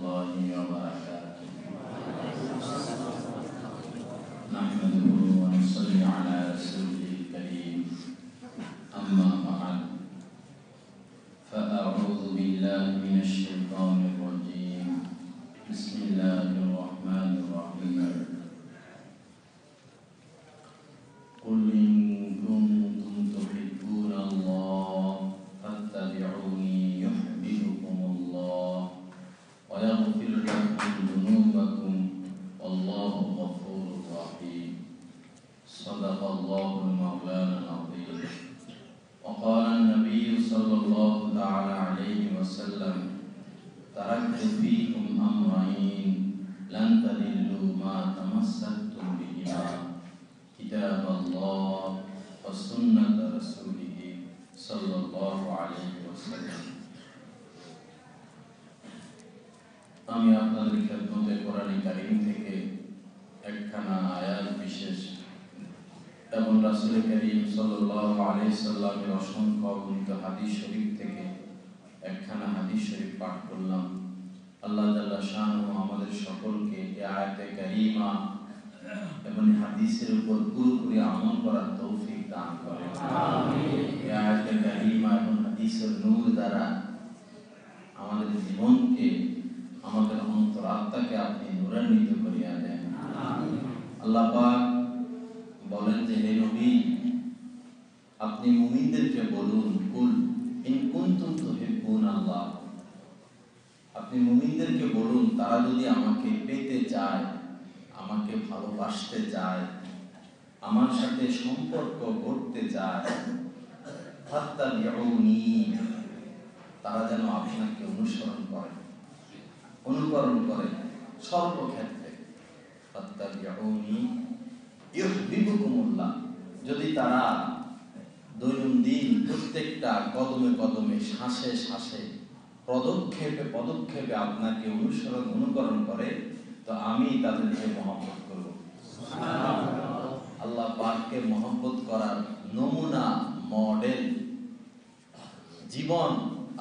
الله وبركاته. نحمده ونصلي على رسوله الكريم. أما بعد، فأعوذ بالله من الشيطان الرجيم. بسم الله الرحمن الرحيم. قل إن كنتم تحبون الله فاتبعوني يحببكم الله ويغفر لكم ذنوبكم والله غفور رحيم. صدق الله المولانا العظيم. وقال النبي صلى الله تعالى عليه وسلم: تركت فيكم أمرين لن تضلوا ما تمسكتم بهما كتاب الله وسنة رسوله صلى الله عليه وسلم. আমি আপনাদের খেদমতে কোরআন কারীম থেকে একখানা আয়াত বিশেষ এবং রাসূল করিম সাল্লাল্লাহু আলাইহি সাল্লামের অসংখ্য অগণিত হাদিস শরীফ থেকে একখানা হাদিস শরীফ পাঠ করলাম। আল্লাহ জাল্লা শানুহু আমাদের সকলকে এই আয়াতে কারীমা এবং হাদিসের উপর পুরোপুরি আমল করার তৌফিক দান করেন। আমিন। এই আয়াতে কারীমা এবং হাদিসের নূর দ্বারা আমাদের জীবনকে, আমাদের অন্তরাত্মাকে আপনি নূরান্বিত করিয়া দেন। আমিন। আল্লাহ পাক বলেন যে, হে নবী, আপনি মুমিনদেরকে বলুন, কুল ইন কুনতুম তুহিব্বুনাল্লাহ, আপনি মুমিনদেরকে বলুন, তারা যদি আমাকে পেতে চায়, আমাকে ভালোবাসতে চায়, আমার সাথে সম্পর্ক করতে চায়, ফাত্তাবিউনি, তারা যেন আপনাকে অনুসরণ করে, অনুকরণ করে সর্বক্ষেত্রে। ফাত্তাবিউনি ইউহিব্বুকুমুল্লাহ, যদি তারা দৈনন্দিন প্রত্যেকটা কদমে কদমে, শ্বাসে শ্বাসে, পদক্ষেপে পদক্ষেপে আপনাকে অনুকরণ করে, তো আমি তাদেরকে মহব্বত করব। আল্লাহ পাককে মহব্বত করার নমুনা, মডেল জীবন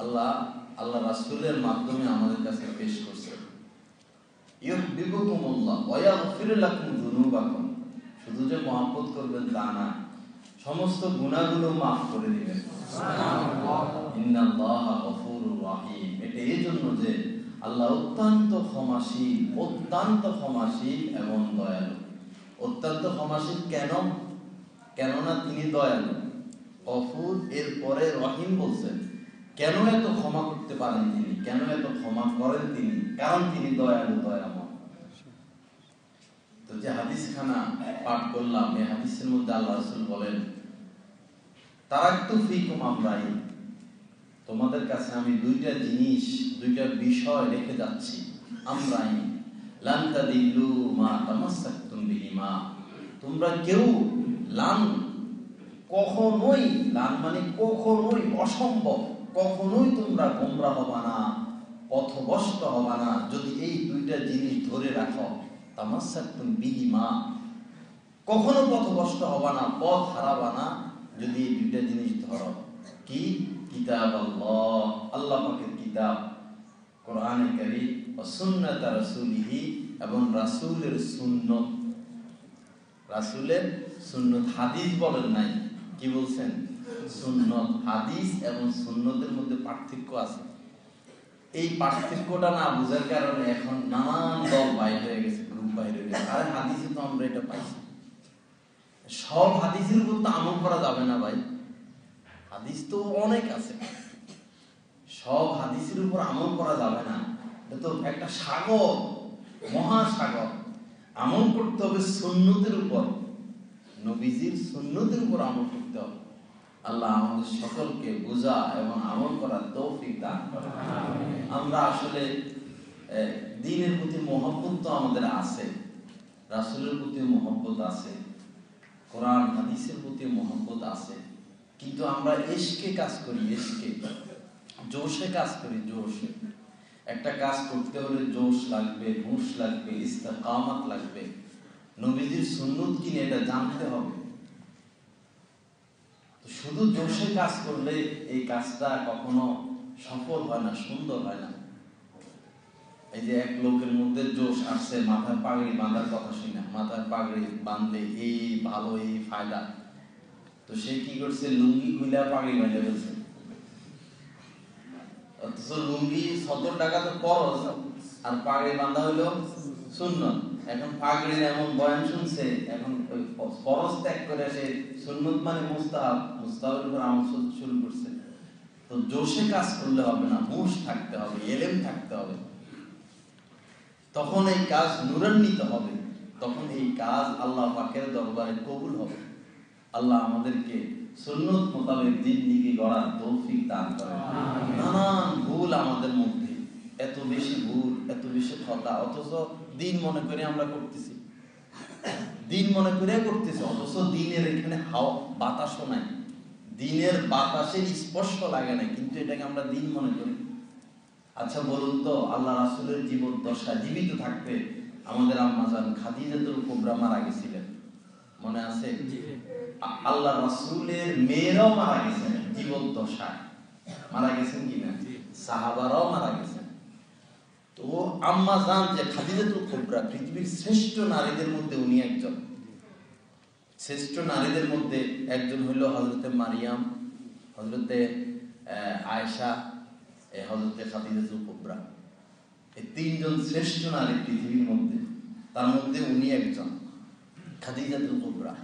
আল্লাহ রাসূলের মাধ্যমে আমাদের কাছে পেশ করছে। ইউহিব্বুকুমুল্লাহ ওয়া ইয়াগফির লাকুম যুনুবাকুম, শুধু যে মহব্বত করবেন তা না, সমস্ত গুনাহগুলো মাফ করে দিবেন। সুবহানাল্লাহ। ইন্নাল্লাহা গফুরুর রহিম, এটা এই জন্য যে আল্লাহ অত্যন্ত ক্ষমাশীল, অত্যন্ত ক্ষমাশীল এবং দয়ালু। অত্যন্ত ক্ষমাশীল কেন? কেননা তিনি দয়ালু। গফুর এর পরে রহিম বলছেন। কেন এত ক্ষমা করতে পারেন তিনি? কেন এত ক্ষমা করেন তিনি? কারণ তিনি দয়ালু, দয়াময়। তো যে হাদিসখানা পাঠ করলাম, এই হাদিসের মধ্যে আল্লাহ রাসূল বলেন, তারাকতু ফীকুম আমরাইন, তোমাদের কাছে আমি দুইটা জিনিস, দুইটা বিষয় রেখে যাচ্ছি। আমরাইন লান তাদিল্লু মা তামাসসাকতুম বিহিমা, তোমরা কেউ কখনোই, লান মানে কখনোই, অসম্ভব, কখনোই তোমরা গোমরা হবা না, পথভ্রষ্ট হবা না, যদি এই দুইটা জিনিস ধরে রাখো। তামাসসাকতুম বিহিমা, কখনো পথভ্রষ্ট হবা না, পথ হারাবা না, যদি এই দুইটা জিনিস ধরো। কি? কিতাব আল্লাহ, আল্লাহ পাকের কিতাব কোরআনে কারীম, ও সুন্নাত রাসূলিহি, এবং রাসূলের সুন্নাত। রাসূলের সুন্নাত, হাদিস বলেন নাই, কি বলছেন? সুন্নাত। হাদিস এবং সুন্নাতের মধ্যে পার্থক্য আছে। এই পার্থক্যটা না বুঝার কারণে এখন নানান দল বাইরে হয়ে গেছে, গ্রুপ বাইরে হয়ে গেছে। আরে হাদিসে তো আমরা এটা পাইছি। সব হাদিসের উপর তো আমল করা যাবে না ভাই, হাদিস তো অনেক আছে, সব হাদিসের উপর আমল করা যাবে না। এটা তো একটা সাগর, মহাসাগর। আমল করতে হবে সুন্নতের উপর, নবীজির সুন্নতের উপর আমল করতে হবে। আল্লাহ আমাদের সকলকে বোঝা এবং আমল করার তৌফিক দান করেন। আমরা আসলে দ্বীনের প্রতি মহব্বত তো আমাদের আছে, রাসূলের প্রতি মহব্বত আছে, কোরআন হাদিসের প্রতি মহব্বত আছে, কিন্তু আমরা ইশকে কাজ করি, ইশকে, জোশে কাজ করি, জোশে। একটা কাজ করতে হলে জোশ লাগবে, হুঁশ লাগবে, ইস্তেকামত লাগবে, নবীজির সুন্নত কি এটা জানতে হবে। শুধু জোশে কাজ করলে এই কাজটা কখনো সফল হয় না, সুন্দর হয় না। এই যে এক লোকের মধ্যে জোশ আসছে, মাথায় পাগড়ি বাঁধার কথা শুনে, মাথায় পাগড়ি বাঁধলে এই ভালো, এই ফায়দা, তো সে কি করছে, লুঙ্গি খুলে পাগড়ি বাঁধে ফেলছে। অথচ লুঙ্গি 70 টাকা তো খরচ, আর পাগড়ি বাঁধা হইলো সুন্নত। এখন পাগড়ির এমন বয়ান শুনছে, এখন ওই ফরজ ত্যাগ করে সে সুন্নত মানে মুস্তাহাব, মুস্তাহাবের উপর আমল শুরু করছে। তো জোশে কাজ করলে হবে না, হুঁশ থাকতে হবে, এলেম থাকতে হবে, তখন এই কাজ নূরান্বিত হবে, তখন এই কাজ আল্লাহ পাকের দরবারে কবুল হবে। আল্লাহ আমাদেরকে সুন্নত মোতাবেক জিন্দেগি গড়ার তৌফিক দান করেন। নানান ভুল আমাদের মধ্যে, এত বেশি ভুল, এত বেশি খতা, অথচ দিন মনে করে আমরা করতেছি, দিন মনে করে করতেছি, অথচ দিনের এখানে হাওয়া বাতাসও নাই, দিনের বাতাসের স্পর্শ লাগে না, কিন্তু এটাকে আমরা দিন মনে করি। আচ্ছা বলুন তো, আল্লাহ রাসূলের জীবন দশা জীবিত থাকতে আমাদের আম্মা জান খাদিজাতুল কুবরা মারা গেছিলেন, মনে আছে? আল্লাহ রাসূলের মেয়েরাও মারা গেছেন জীবন দশায়, মারা গেছেন কিনা? সাহাবারাও মারা গেছেন। তো আম্মা জান যে খাদিজাতুল কুবরা পৃথিবীর শ্রেষ্ঠ নারীদের মধ্যে উনি একজন, শ্রেষ্ঠ নারীদের মধ্যে একজন হইল হযরতে মারিয়াম, হযরতে আয়েশা, হযরতে খাদিজাতুল কুবরা। এই তিনজন শ্রেষ্ঠ নারী পৃথিবীর মধ্যে, তার মধ্যে উনি একজন, খাদিজাতুল কুবরা।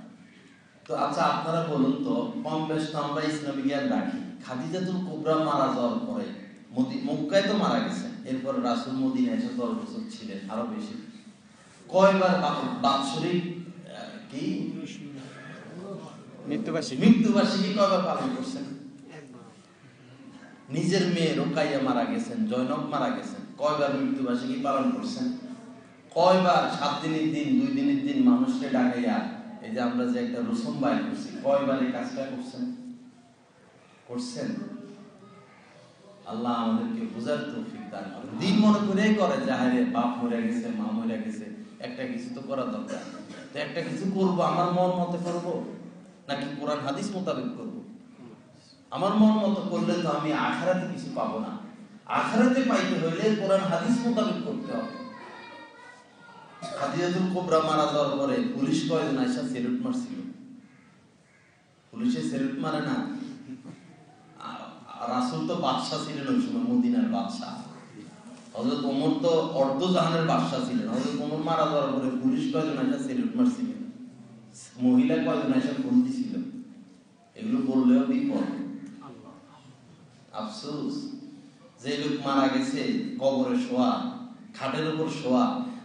তো আচ্ছা আপনারা বলুন তো, কম বেশ তো আমরা ইসলামী জ্ঞান রাখি, খাদিজাতুল কুবরা মারা যাওয়ার পরে মক্কায় তো মারা গেছেন, এরপর রাসূল মদিনায় এসে 10 বছর ছিলেন, আরো বেশি। কয়বার বাৎসরিক কি মৃত্যুবার্ষিকী কয়বার পালন করছেন? নিজের মেয়ে রোকাইয়া মারা গেছেন, জয়নব মারা গেছেন, কয়বার মৃত্যুবার্ষিকী পালন করছেন? কয়বার 7 দিনের দিন, 2 দিনের দিন মানুষকে ডাকাইয়া এই যে আমরা যে একটা রসম বাইর করছি, কয়বার এই কাজটা করছেন? আল্লাহ আমাদেরকে বুঝার তৌফিক দান করেন। দিন মনে করেই করে যে আরে বাপ মরে গেছে, মা মরে গেছে, একটা কিছু তো করা দরকার, তো একটা কিছু করব, আমার মন মতো করব নাকি কোরআন হাদিস মোতাবেক করব? আমার মন মতো করলে তো আমি আখিরাতে কিছু পাবো না, আখিরাতে পাইতে হইলে কোরআন হাদিস মোতাবেক করতে হবে। খাদিজাতুল কুবরা মারা যাওয়ার পরে পুলিশ কয়জন আইসা সেলুট মারছিল? পুলিশে সেলুট মারে না। রাসূল তো বাদশা ছিলেন ওই সময়, মদিনার বাদশা। হযরত ওমর তো অর্ধ জাহানের বাদশা ছিলেন। হযরত ওমর মারা যাওয়ার পরে পুলিশ কয়জন আইসা সেলুট মারছিলেন, মহিলা কয়জন আইসা ফুল দিছিল। এগুলো বললেও বিপদ। আফসোস, যে লোক মারা গেছে কবরে শোয়া, খাটের উপর শোয়া,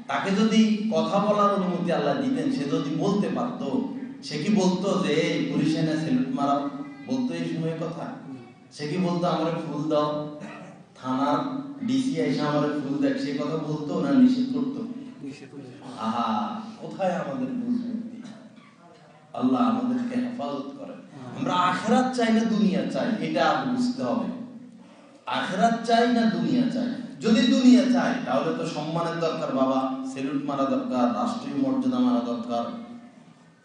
তাকে যদি কথা বলার অনুমতি আল্লাহ দিতেন, সে যদি বলতে পারতো, সে কি বলতো যে পুলিশ এনে সেলুট মারাও? বলতো এই সময় কথা? সে কি বলতো আমারে ফুল দাও, থানার ডিসি এসে আমারে ফুল দেখ, সে কথা বলতো না নিষেধ করতো? আহা, কোথায় আমাদের বুদ্ধি? আল্লাহ আমাদেরকে হেফাজত করে। আমরা আখিরাত চাই না দুনিয়া চাই, এটা বুঝতে হবে। আখিরাত চাই না দুনিয়া চাই? যদি দুনিয়া চাই তাহলে তো সম্মানের দরকার বাবা, সেলুট মারা দরকার, রাষ্ট্রীয় মর্যাদা মারা দরকার,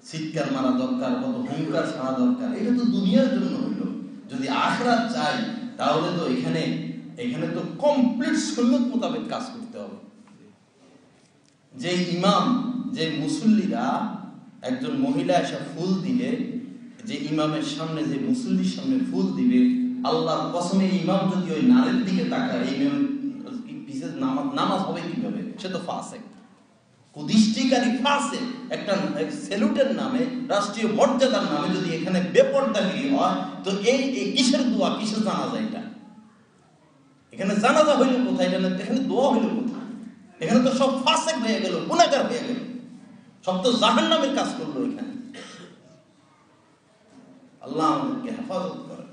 চিৎকার মারা দরকার, কত হুঙ্কার ছাড়া দরকার, এটা তো দুনিয়ার জন্য হইলো। যদি আখিরাত চাই তাহলে তো এখানে তো কমপ্লিট সুন্নাত মোতাবেক কাজ করতে হবে। যে ইমাম, যে মুসল্লিরা, একজন মহিলা এসে ফুল দিলে, যে ইমামের সামনে, যে মুসল্লির সামনে ফুল দিবে, আল্লাহর কসমে ইমাম যদি ওই নারীর দিকে তাকায়, ইমাম পিছে নামাজ হবে কিভাবে? সে তো ফাসেক, কুদৃষ্টিকারী ফাসেক। একটা সেলুটের নামে, রাষ্ট্রীয় মর্যাদার নামে যদি এখানে বেপরদাগিরি হয়, তো এই কিসের দোয়া, কিসের জানাজা? এটা এখানে জানাজা হইল কোথায়? এখানে দোয়া হইল কোথায়? এখানে তো সব ফাসেক হয়ে গেল, গুনাহগার হয়ে গেল, সব তো জাহান্নামের কাজ করলো এখানে। আল্লাহ আমাদেরকে হেফাজত করে।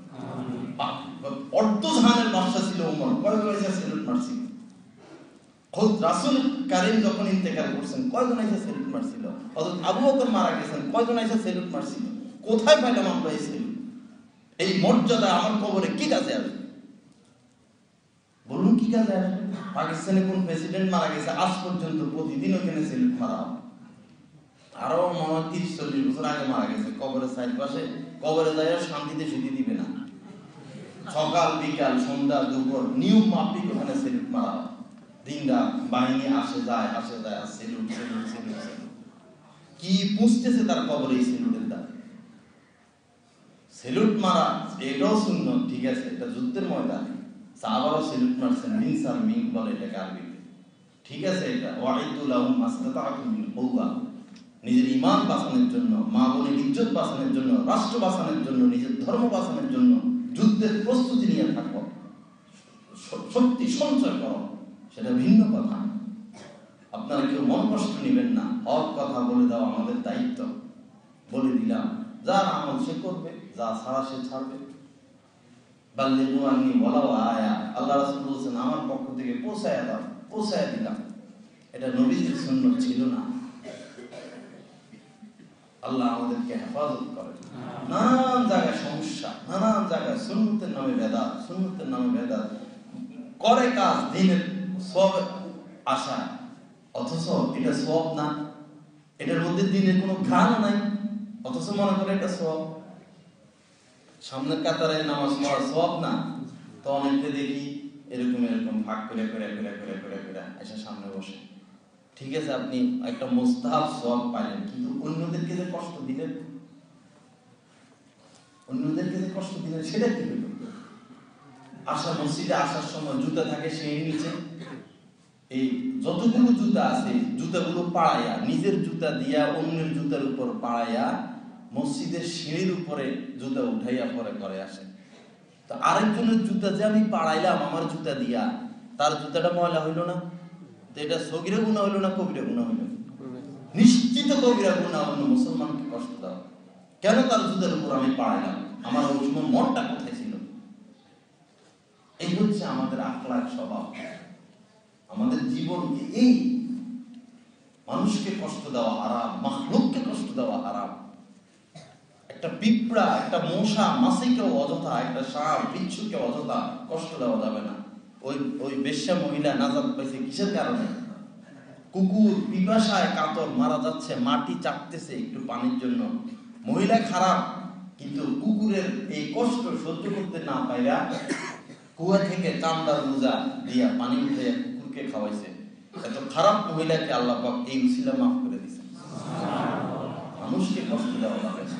অর্ধ জাহানের বাদশা ছিল ওমর, কয়জন এসে সেলুট মারছিল? খোদ রাসূল কারীম যখন ইন্তেকাল করছেন, কয়জন এসে সেলুট মারছিল? হযরত আবু বকর মারা গেছেন, কয়জন এসে সেলুট মারছিল? কোথায় পাইলাম আমরা এই সেলুট? এই মর্যাদা আমার কবরে কি কাজে আসবে? বলুন কি কাজে আসবে? পাকিস্তানে কোন প্রেসিডেন্ট মারা গেছে, আজ পর্যন্ত প্রতিদিন ওখানে সেলুট মারা হয়। আরো 30-40 বছর আগে মারা গেছে, কবরের চারপাশে, কবরে যায় শান্তিতে শুতে দিবে না, সকাল বিকাল সন্ধ্যা দুপুর নিয়ম মাফিক ওখানে সেলুট মারা হয়। দিনরাত বাহিনী আসে যায় আর সেলুট সেলুট সেলুট সেলুট। কি পুষতেছে তার কবরে এই সেলুটের দ্বারা? সেলুট মারা এটাও সুন্নত, ঠিক আছে, এটা যুদ্ধের ময়দানে সাহাবারাও সেলুট মারছেন, মিনসার মিন বলে এটাকে আরবিতে, ঠিক আছে। এটা ওয়াইদু লাহুম মাসতাতা'তুম মিন কুওয়া, নিজের ঈমান বাঁচানোর জন্য, মা বোনের ইজ্জত বাঁচানোর জন্য, রাষ্ট্র বাঁচানোর জন্য, নিজের ধর্ম বাঁচানোর জন্য যুদ্ধের প্রস্তুতি নিয়ে থাকো, শক্তি সঞ্চয় করো, সেটা ভিন্ন কথা। আপনারা কেউ মন কষ্ট নেবেন না, হক কথা বলে দেওয়া আমাদের দায়িত্ব। বলে দিলাম, যার আমল সে করবে, যা ছাড়া সে ছাড়বে। বাল্লিগু আন্নী ওয়ালাউ আয়া, আল্লাহ রাসূল বলেছেন আমার পক্ষ থেকে পৌঁছায়া দাও, পৌঁছায়া দিলাম। এটা নবীজির সুন্নাত ছিল না। আল্লাহ আমাদেরকে হেফাজত করেন। নানান জায়গায় সমস্যা, নানান জায়গায় সুন্নতের নামে বেদাত, সুন্নতের নামে বেদাত করে কাজ দিনের সওয়াব আশা, অথচ এটা সওয়াব না, এটার মধ্যে দিনের কোনো ঘ্রাণ নাই, অথচ মনে করে এটা সওয়াব। সামনের কাতারে নামাজ পড়া সওয়াব না, তো অনেককে দেখি এরকম এরকম ভাগ করে করে করে করে করে করে এসে সামনে বসে। ঠিক আছে, আপনি একটা মুস্তাহাব সওয়াব পাইলেন, কিন্তু অন্যদেরকে যে কষ্ট দিলেন, অন্যদেরকে যে কষ্ট দিলেন সেটা কি হলো? মসজিদে আসার সময় জুতা থাকে সেই নিচে, এই যতগুলো জুতা আছে জুতাগুলো পাড়াইয়া, নিজের জুতা দিয়া অন্যের জুতার উপর পাড়াইয়া মসজিদের সিঁড়ির উপরে জুতা উঠাইয়া পরে করে আসে। তো আরেকজনের জুতা যে আমি পাড়াইলাম আমার জুতা দিয়া, তার জুতাটা ময়লা হইল না? তো এটা সগীরা গুনাহ হইল না কবিরা গুনাহ হইল? নিশ্চিত কবিরা গুনাহ। অন্য মুসলমানকে কষ্ট দাও কেন? তার জুতার উপর আমি পাড়াইলাম, আমার ওই সময় মনটা কোথায় ছিল? এই হচ্ছে আমাদের আখলাক স্বভাব, আমাদের জীবন। এই মানুষকে কষ্ট দেওয়া হারাম, মাখলুককে কষ্ট দেওয়া হারাম। একটা পিঁপড়া, একটা মশা মাছিকেও অযথা, একটা সাপ বিচ্ছুকে অযথা কষ্ট দেওয়া যাবে না। ওই বেশ্যা মহিলা নাজাত পাইছে কিসের কারণে? কুকুর পিপাসায় কাতর মারা যাচ্ছে, মাটি চাপতেছে একটু পানির জন্য। মহিলা খারাপ, কিন্তু কুকুরের এই কষ্ট সহ্য করতে না পাইরা কুয়া থেকে চামড়ার মোজা দিয়া পানি উঠে কুকুরকে খাওয়াইছে। এত খারাপ মহিলাকে আল্লাহ পাক এই উসিলা মাফ করে দিয়েছে। মানুষকে কষ্ট দেওয়া যাবে না।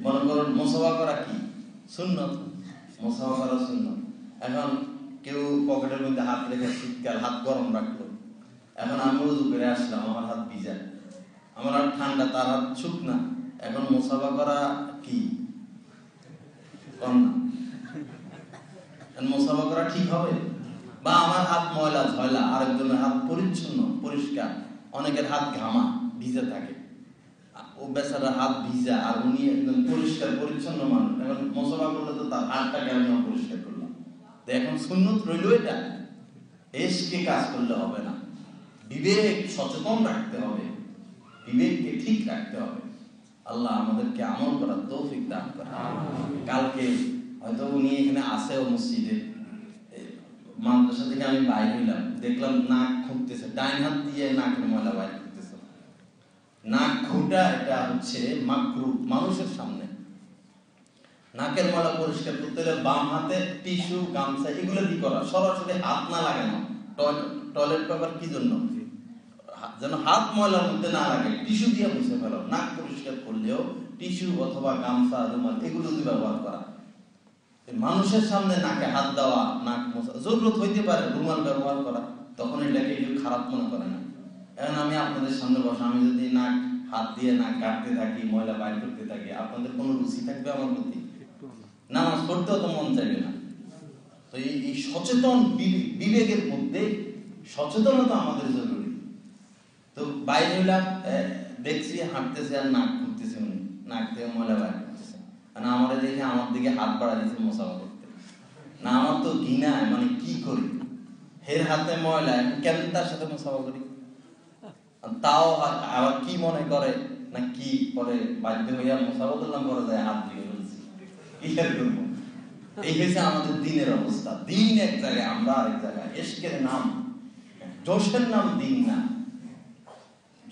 মনে করুন মুসাফা করা কি সুন্নত, মুসাফা করা সুন্নত। এখন কেউ পকেটের মধ্যে হাত রেখে, শীতকাল হাত গরম রাখলো, এখন আমি ওযু করে আসলাম, আমার হাত ভিজা, আমার হাত ঠান্ডা, তার হাত শুকনা, এখন মুসাফা করা কি কম না? মুসাফা করা ঠিক হবে? বা আমার হাত ময়লা ঝয়লা, আরেকজনের হাত পরিচ্ছন্ন পরিষ্কার, অনেকের হাত ঘামা ভিজে থাকে, ও বেচারা হাত ভিজা আর উনি একদম পরিষ্কার পরিচ্ছন্ন মানুষ, এখন মুসাফা করলে তো তার হাতটাকে আমি পরিষ্কার করলাম। তো এখন সুন্নত রইল এটা, এসকে কাজ করলে হবে না, বিবেক সচেতন রাখতে হবে, বিবেককে ঠিক রাখতে হবে। আল্লাহ আমাদেরকে আমল করার তৌফিক দান করেন। কালকে হয়তো উনি এখানে আসেও মসজিদে, মাদ্রাসা থেকে আমি বাইর হইলাম, দেখলাম নাক খুঁটতেছে, ডাইন হাত দিয়ে নাকের ময়লা বাইর করতেছে। নাক খুঁটা এটা হচ্ছে মাকরুহ, মানুষের সামনে নাকের ময়লা পরিষ্কার করতে হলে বাম হাতে টিস্যু গামছা এগুলো দিয়ে করা, সরাসরি হাত না লাগানো। টয়লেট পেপার কি জন্য? যেন হাত ময়লার মধ্যে না লাগে, টিস্যু দিয়ে মুছে ফেলো। নাক পরিষ্কার করলেও টিস্যু অথবা গামছা রুমাল এগুলো দিয়ে ব্যবহার করা। মানুষের সামনে নাকে হাত দেওয়া, নাক মোছা জরুরত হইতে পারে, রুমাল ব্যবহার করা, তখন এটাকে কেউ খারাপ মনে করে না। এখন আমি আপনাদের সামনে বসা, আমি যদি নাক হাত দিয়ে নাক কাটতে থাকি, ময়লা বাইর করতে থাকি, আপনাদের কোনো রুচি থাকবে আমার প্রতি? নামাজ পড়তেও তো মন চাইবে না। তো এই সচেতন বিবেকের মধ্যে সচেতনতা আমাদের জরুরি। তো বাইরে হইলাম, দেখছি হাঁটতেছে আর নাক খুঁজতেছে, উনি নাক থেকে ময়লা বাইর করতেছে, মানে আমার দেখে আমার দিকে হাত বাড়া দিয়েছে মুসাফা করতে। না আমার তো ঘৃণায়, মানে কি করি, হের হাতে ময়লা, কেন তার সাথে মুসাফা করি? তাও আবার কি মনে করে না কি করে, বাধ্য হইয়া মুসাফা করলাম, করে যায় হাত দিয়ে বলছি কি আর করবো। এই হয়েছে আমাদের দিনের অবস্থা। দিন এক জায়গায়, আমরা আরেক জায়গায়। এশকের নাম, জোশের নাম দিন না,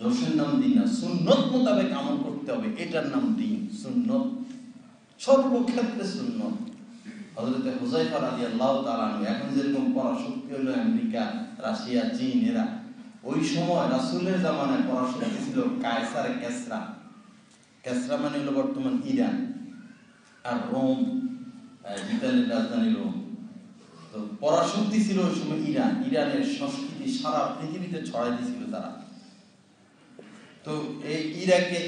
জোশের নাম দিন না। সুন্নত মোতাবেক আমল করতে হবে, এটার নাম দিন। সুন্নত সর্বক্ষেত্রে সুন্নত। হযরতে হুযায়ফা রাদিয়াল্লাহু তাআলা আনহু, এখন যেরকম পরাশক্তি হলো আমেরিকা, রাশিয়া, চীন, এরা ওই সময় রাসূলের জামানায় পরাশক্তি ছিল কায়সার, কেসরা। কেসরা মানে হলো বর্তমান ইরান, আর রোম, ইতালির রাজধানী রোম। তো পরাশক্তি ছিল ওই সময় ইরান। ইরানের সংস্কৃতি সারা পৃথিবীতে ছড়াই দিয়েছিল তারা। তো এই ইরাকে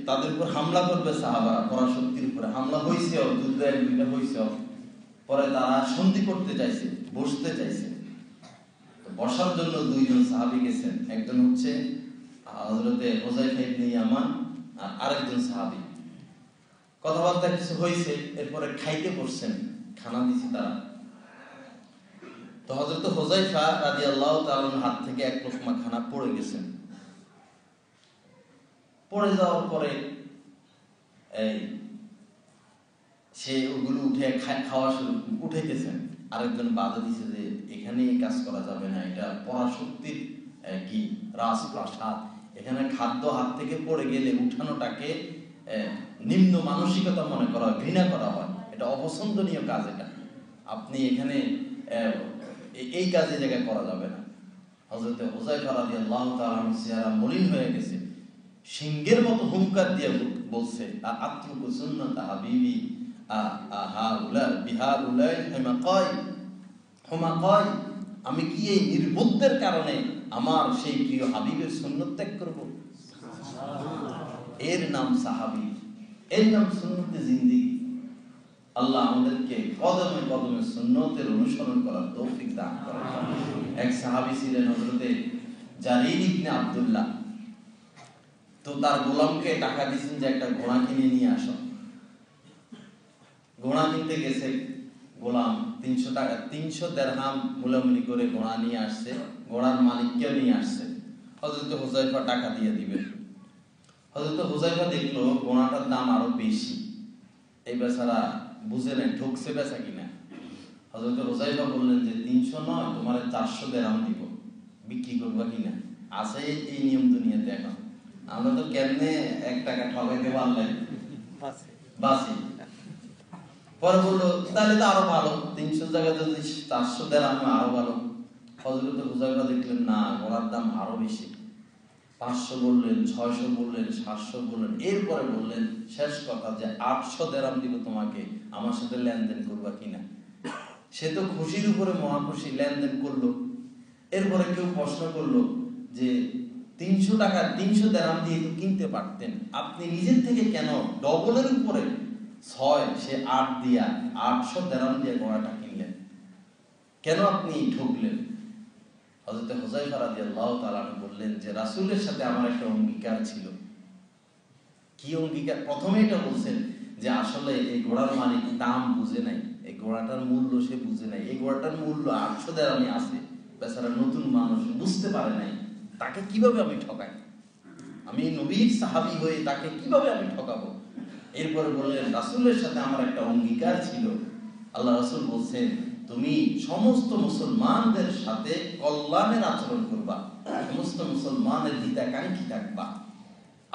তাদের উপর হামলা করবে সাহাবারা, পরাশক্তির উপরে হামলা হয়েছে, যুদ্ধ এক দুইটা হয়েছে। পরে তারা সন্ধি করতে চাইছে, বসতে চাইছে। তো বসার জন্য দুইজন সাহাবী গেছেন, একজন হচ্ছে হযরতে হুযায়ফা ইবনে ইয়ামান, আর আরেকজন সাহাবী। কথাবার্তা কিছু হয়েছে, এরপরে খাইতে বসছেন, খানা দিছে তারা। তো হযরত হুযায়ফা রাদিয়াল্লাহু তাআলার হাত থেকে এক লোকমা খানা পড়ে গেছেন। পড়ে যাওয়ার পরে সে ওগুলো উঠে খাওয়া শুরু উঠাইতেছেন। আরেকজন বাধা দিছে যে এখানে এই কাজ করা যাবে না, এটা পরাশক্তির কি রাজপ্রাসাদ, এখানে খাদ্য হাত থেকে পড়ে গেলে উঠানোটাকে নিম্ন মানসিকতা মনে করা হয়, ঘৃণা করা হয়, এটা অপছন্দনীয় কাজ। এটা আপনি এখানে এই কাজে জায়গায় করা যাবে না। হযরত হুযায়ফা রাদিয়াল্লাহু তাআলা চেহারা মলিন হয়ে গেছে, সিংহের মতো হুঙ্কার দিয়ে বলছে, আত্রুকু সুন্নাত হাবিবি আমি কি এই নির্বুদ্ধের কারণে আমার সেই প্রিয় হাবিবের সুন্নত ত্যাগ করব? এর নাম সাহাবী, এর নাম সুন্নতে জিন্দেগি। আল্লাহ আমাদেরকে কদমে কদমে সুন্নতের অনুসরণ করার তৌফিক দান করেন। এক সাহাবী ছিলেন হযরতে জারীর ইবনে আব্দুল্লাহ। তো তার গোলামকে টাকা দিয়েছেন যে একটা ঘোড়া কিনে নিয়ে আসো। ঘোড়া কিনতে গেছে গোলাম, 300 টাকা, 300 দিরহাম মূল্যমূল্য করে ঘোড়া নিয়ে আসছে। ঘোড়ার মালিককেও নিয়ে আসছে। হযরত হুযায়ফা টাকা দিয়ে দিবেন। হযরত হুযায়ফা দেখলো ঘোড়াটার দাম আরো বেশি। এই বেচারা বুঝে নেন ঠকছে বেচা কিনা। হযরত হুযায়ফা বললেন যে 300 নয়, তোমার 400 দিরহাম দিব, বিক্রি করবা কিনা? আছে এই নিয়ম দুনিয়াতে। এখন আমরা তো কেমনে 1 টাকা ঠকাইতে পারলেন বাসি। পরে বললো তাহলে তো আরো ভালো, 300 জায়গায় যদি 400 দিরহাম আরো ভালো। হযরত হুযায়ফা দেখলেন না, ঘোড়ার দাম আরো বেশি। 500 বললেন, 600 বললেন, 700 বললেন। এরপরে বললেন শেষ কথা যে 800 দিরহাম দিব তোমাকে, আমার সাথে লেনদেন করবা কিনা? সে তো খুশির উপরে মহা খুশি, লেনদেন করলো। এরপরে কেউ প্রশ্ন করলো যে 300 টাকা 300 দিরহাম দিয়ে তো কিনতে পারতেন, আপনি নিজের থেকে কেন ডবলের উপরে 6 সে 8 দিয়া 800 দিরহাম দিয়ে ঘোড়াটা কিনলেন? কেন আপনি ঠকলেন? হযরত হুযায়ফা রাদিয়াল্লাহু তাআলা বললেন যে রাসূলের সাথে আমার একটা অঙ্গীকার ছিল। কি অঙ্গীকার? প্রথমে এটা বলছেন যে আসলে এই ঘোড়ার মালিক দাম বুঝে নাই, এই ঘোড়াটার মূল্য সে বুঝে নাই। এই ঘোড়াটার মূল্য 800 দিরহামই আছে। বেচারা নতুন মানুষ, বুঝতে পারে নাই। তাকে কিভাবে আমি ঠকাই? আমি নবীর সাহাবী হয়ে তাকে কিভাবে আমি ঠকাবো? এরপরে বললেন রাসূলের সাথে আমার একটা অঙ্গীকার ছিল। আল্লাহ রাসূল বলছেন তুমি সমস্ত মুসলমানদের সাথে কল্যাণের আচরণ করবা, সমস্ত মুসলমানের হিতাকাঙ্ক্ষী থাকবা।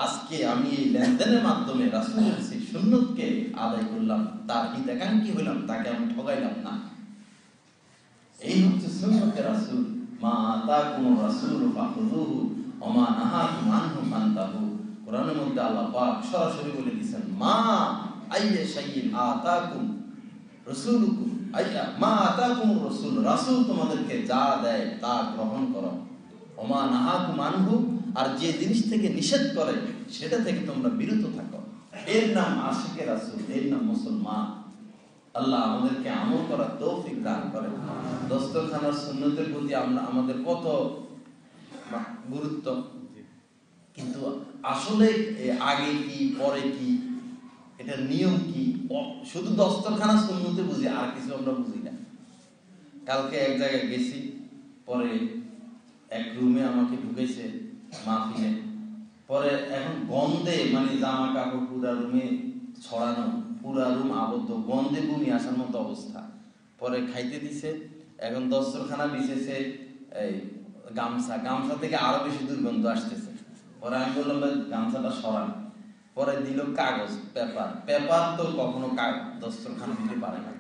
আজকে আমি এই লেনদেনের মাধ্যমে রাসূলের সেই সুন্নতকে আদায় করলাম, তার হিতাকাঙ্ক্ষী হইলাম, তাকে আমি ঠকাইলাম না। এই হচ্ছে সুন্নতে রাসূল। মা আতাকুমুর রাসূলু ফাখুযুহু ওয়া মা নাহাকুম আনহু ফান্তাহু। কোরআনের মধ্যে আল্লাহ পাক সরাসরি বলে দিয়েছেন মা আইয়া শাইইন আতাকুম রাসূলুকুম আইয়া মা আতাকুমুর রাসূল, রাসূল তোমাদেরকে যা দেয় তা গ্রহণ করো। ওয়া মা নাহাকুম আনহু, আর যে জিনিস থেকে নিষেধ করে সেটা থেকে তোমরা বিরত থাকো। এর নাম আশিকে রাসূল, এর নাম মুসলমান। আল্লাহ আমাদেরকে আমল করার তৌফিক দান করেন। দস্তরখানার সুন্নতের প্রতি আমাদের কত গুরুত্ব, কিন্তু আসলে আগে কি পরে কি, এটার নিয়ম কি, শুধু দস্তরখানা সুন্নতে বুঝি, আর কিছু আমরা বুঝি না। কালকে এক জায়গায় গেছি, পরে এক রুমে আমাকে ঢুকেছে মাহফিলে। পরে এখন গন্ধে মানে জামা কাপড় পুরা রুমে ছড়ানো, পুরা রুম আবদ্ধ, গন্ধে বমি আসার মতো অবস্থা। পরে খাইতে দিছে, এখন দস্তরখানা বিছেছে এই গামছা থেকে আরো বেশি দুর্গন্ধ আসতেছে। পরে আমি বললাম গামছাটা সরান। পরে দিল কাগজ, পেপার তো কখনো দস্তরখানা দিতে পারে না।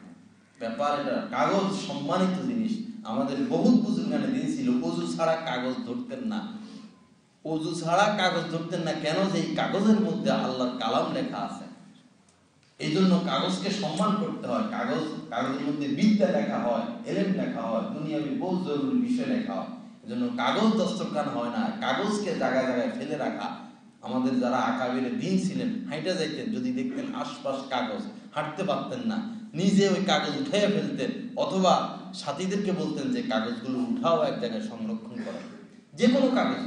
ব্যাপার এটা। কাগজ সম্মানিত জিনিস। আমাদের বহুত বুজুর্গানে দিন ছিল অজু ছাড়া কাগজ ধরতেন না, অজু ছাড়া কাগজ ধরতেন না। কেন? যে এই কাগজের মধ্যে আল্লাহর কালাম লেখা আছে, এই জন্য কাগজকে সম্মান করতে হয়। কাগজের মধ্যে বিদ্যা লেখা হয়, এলেম লেখা হয়, দুনিয়াবি বহু জরুরি বিষয় লেখা হয়। এই জন্য কাগজ দস্তরখান হয় না, কাগজকে জায়গায় জায়গায় ফেলে রাখা। আমাদের যারা আকাবিরে দিন ছিলেন, হাইটা যাইতেন, যদি দেখতেন আশপাশ কাগজ, হাঁটতে পারতেন না, নিজে ওই কাগজ উঠাইয়া ফেলতেন, অথবা সাথীদেরকে বলতেন যে কাগজগুলো উঠাও, এক জায়গায় সংরক্ষণ করা, যে কোনো কাগজ।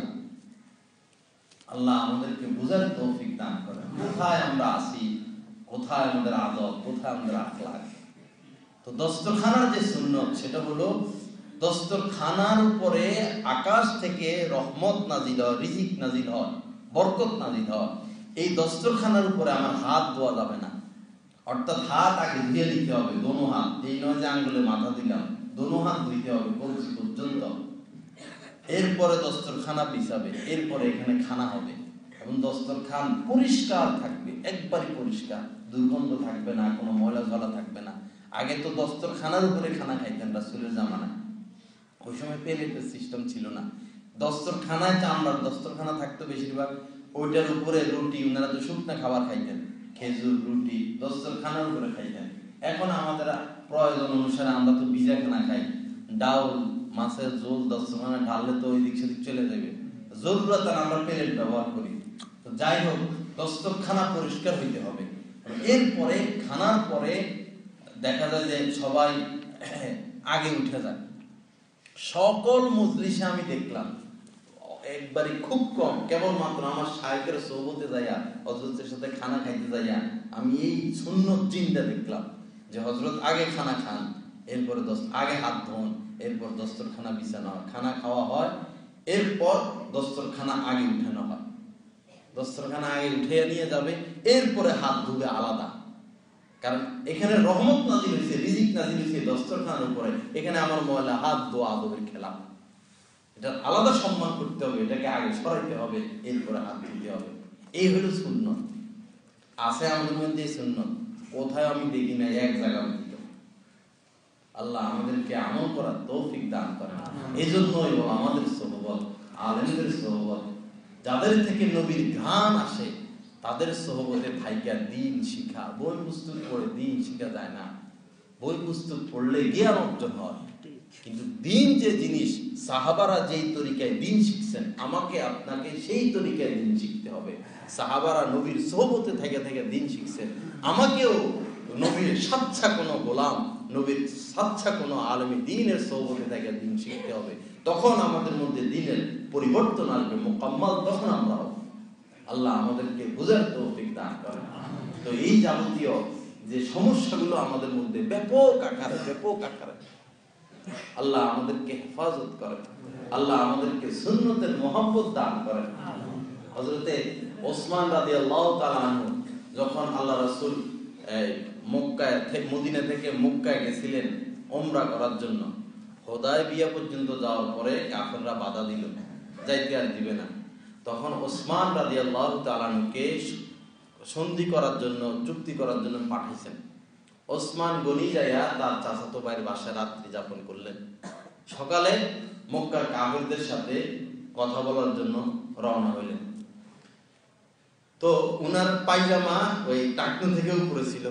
আল্লাহ আমাদেরকে বুঝার তৌফিক দান করেন, কোথায় আমরা আছি, কোথায় আমাদের আদব, কোথায় আমাদের আখলাক। তো দস্তরখানার যে সুন্নত, সেটা হলো দস্তরখানার উপরে আকাশ থেকে রহমত নাজিল হয়, রিজিক নাজিল হয়, বরকত নাজিল হয়। এই দস্তরখানার উপরে আমার হাত ধোয়া যাবে না, অর্থাৎ হাত আগে ধুয়ে নিতে হবে, দোনো হাত। এই নয় যে আঙ্গুলে মাথা দিলাম, দোনো হাত ধুইতে হবে কবজি পর্যন্ত। এরপরে দস্তরখানা বিছাবে, এরপরে এখানে খানা হবে, এবং দস্তরখান পরিষ্কার থাকবে, একবারই পরিষ্কার, দুর্গন্ধ থাকবে না, কোনো ময়লা ঝলা থাকবে না। আগে তো দস্তরখানার উপরে খানা খাইতেন রাসূলের জামানায়, ওই সময় প্লেটের সিস্টেম ছিল না। দস্তরখানায় চামড়ার দস্তরখানা থাকতো বেশিরভাগ, ওইটার উপরে রুটি, ওনারা তো শুকনা খাবার খাইতেন, খেজুর, রুটি দস্তরখানার উপরে খাইতেন। এখন আমাদের প্রয়োজন অনুসারে আমরা তো ভিজা খানা খাই, ডাউল, মাছের ঝোল দস্তরখানা ঢাললে তো ওই দিক সেদিক চলে যাবে, জরুরত আমরা প্লেট ব্যবহার করি। তো যাই হোক, দস্তরখানা পরিষ্কার হইতে হবে। এরপরে খানার পরে দেখা যায় যে সবাই আগে উঠে যায়। সকল মজলিসে আমি দেখলাম একবারই খুব কম, কেবলমাত্র আমার শায়েখের সোহবতে যাইয়া, হযরতের সাথে খানা খাইতে যাইয়া আমি এই সুন্নত চিন্তা দেখলাম যে হযরত আগে খানা খান, এরপরে আগে হাত ধোন, এরপর দস্তরখানা বিছানো হয়, খানা খাওয়া হয়, এরপর দস্তরখানা আগে উঠানো হয়, দস্তরখানা আগে উঠে নিয়ে যাবে, এরপরে হাত ধুবে আলাদা। কারণ এখানে রহমত নাজিল হয়েছে, রিজিক নাজিল হয়েছে দস্তরখানার উপরে, এখানে আমার ময়লা হাত ধোয়া আদবের খেলা, এটা আলাদা সম্মান করতে হবে, এটাকে আগে সরাইতে হবে, এরপরে হাত ধুতে হবে। এই হলো সুন্নত। আছে আমাদের মধ্যে সুন্নত, কোথায় আমি দেখি না, এক জায়গায়। আল্লাহ আমাদেরকে আমল করার তৌফিক দান করেন। এই জন্যই আমাদের সোহবত, আলেমদের সোহবত, যাদের থেকে নবীর ঘ্রাণ আসে, তাদের সোহবতে থাইকা দিন শিখা। বই পুস্তক পড়ে দিন শিখা যায় না, বই পুস্তক পড়লে জ্ঞান অর্জন হয়, কিন্তু দিন যে জিনিস, সাহাবারা যেই তরিকায় দিন শিখছেন, আমাকে আপনাকে সেই তরিকায় দিন শিখতে হবে। সাহাবারা নবীর সোহবতে থেকে থেকে দিন শিখছেন, আমাকেও নবীর সাচ্চা কোনো গোলাম, নবীর সাচ্চা কোনো আলেমী দ্বীনের সোহবতে থেকে দিন শিখতে হবে। তখন আমাদের মধ্যে দ্বীনের পরিবর্তন আসবে, মুকাম্মাল তখন আমরা হব। আল্লাহ আমাদেরকে বুঝার তৌফিক দান করেন। তো এই যাবতীয় যে সমস্যাগুলো আমাদের মধ্যে ব্যাপক আকারে, আল্লাহ আমাদেরকে হেফাজত করেন, আল্লাহ আমাদেরকে সুন্নতের মহব্বত দান করেন। হযরতে ওসমান রাদিয়াল্লাহু তাআলা আনহু যখন আল্লাহ রাসূল মদিনা থেকে মক্কায় গেছিলেন উমরা করার জন্য, হুদায়বিয়া পর্যন্ত যাওয়ার পরে কাফেররা বাধা দিল, যাইতে আর দিবে না। তখন ওসমান রাদিয়াল্লাহু তাআলা আনহুকে সন্ধি করার জন্য, চুক্তি করার জন্য পাঠাইছেন। ওসমান গনি যাইয়া তার চাচাতো ভাইয়ের বাসায় রাত্রি যাপন করলেন। সকালে মক্কার কাফেরদের সাথে কথা বলার জন্য রওনা হইলেন। তো উনার পায়জামা ওই টাকনুন থেকে উপরে ছিল,